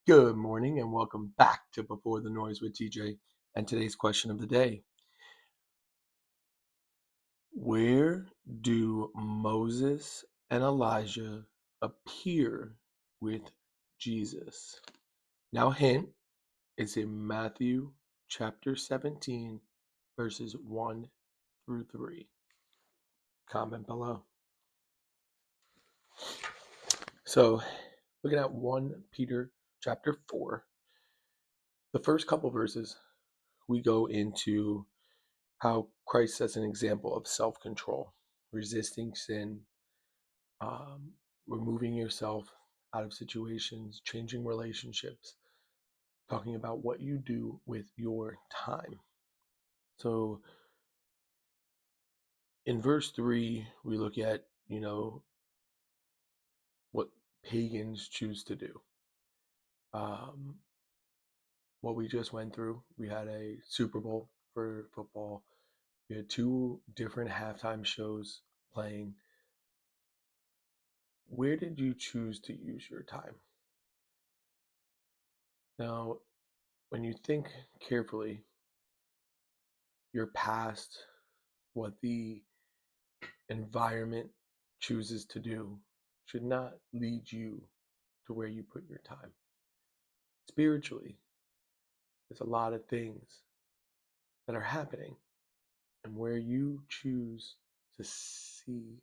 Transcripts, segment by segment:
Good morning and welcome back to Before the Noise with TJ. And today's question of the day: where do Moses and Elijah appear with Jesus? Now, hint, it's in Matthew chapter 17, verses 1 through 3. Comment below. So, looking at 1 Peter chapter 4, the first couple verses, we go into how Christ sets an example of self-control, resisting sin, removing yourself out of situations, changing relationships, talking about what you do with your time. So in verse 3, we look at, what pagans choose to do. What we just went through, we had a Super Bowl for football. We had two different halftime shows playing. Where did you choose to use your time? Now, when you think carefully, your past, what the environment chooses to do, should not lead you to where you put your time. Spiritually, there's a lot of things that are happening, and where you choose to see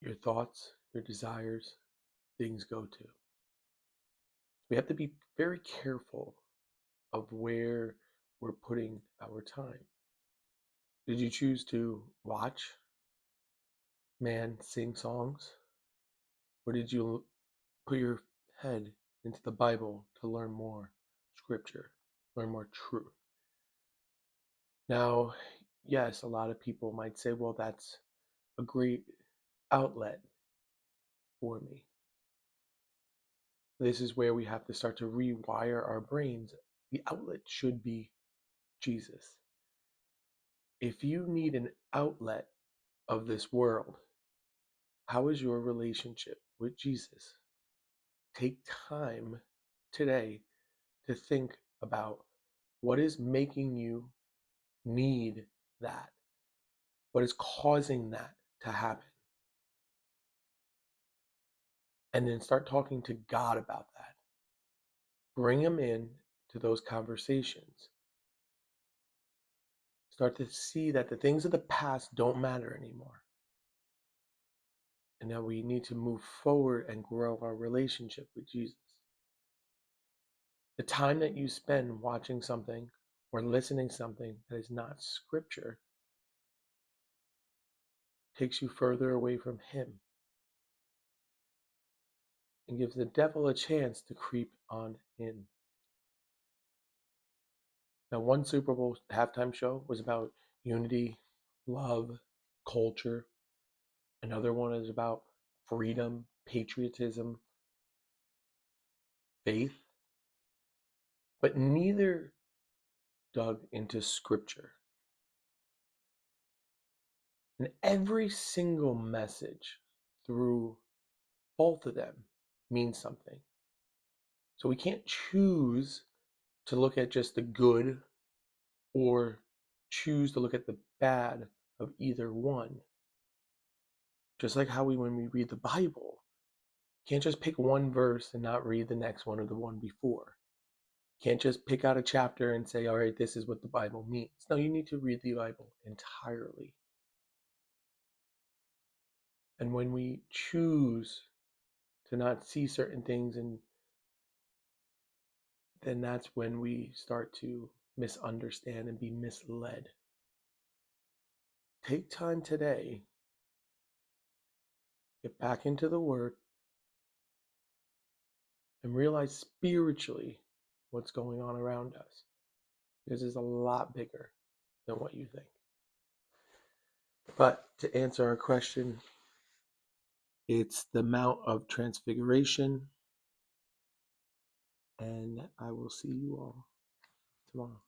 your thoughts, your desires, things go to. We have to be very careful of where we're putting our time. Did you choose to watch man sing songs? Or did you put your head into the Bible to learn more scripture, learn more truth? Now, yes, a lot of people might say, well, that's a great outlet for me. This is where we have to start to rewire our brains. The outlet should be Jesus. If you need an outlet of this world, how is your relationship with Jesus? Take time today to think about what is making you need that, what is causing that to happen, and then start talking to God about that. Bring him in to those conversations. Start to see that the things of the past don't matter anymore, and that we need to move forward and grow our relationship with Jesus. The time that you spend watching something or listening to something that is not scripture takes you further away from him and gives the devil a chance to creep on in. Now, one Super Bowl halftime show was about unity, love, culture. Another one is about freedom, patriotism, faith. But neither dug into scripture. And every single message through both of them means something. So we can't choose to look at just the good or choose to look at the bad of either one. Just like how when we read the Bible, can't just pick one verse and not read the next one or the one before. Can't just pick out a chapter and say, all right, this is what the Bible means. No, you need to read the Bible entirely. And when we choose to not see certain things, and then that's when we start to misunderstand and be misled. Take time today, get back into the Word, and realize spiritually what's going on around us. This is a lot bigger than what you think. But to answer our question, it's the Mount of Transfiguration, and I will see you all tomorrow.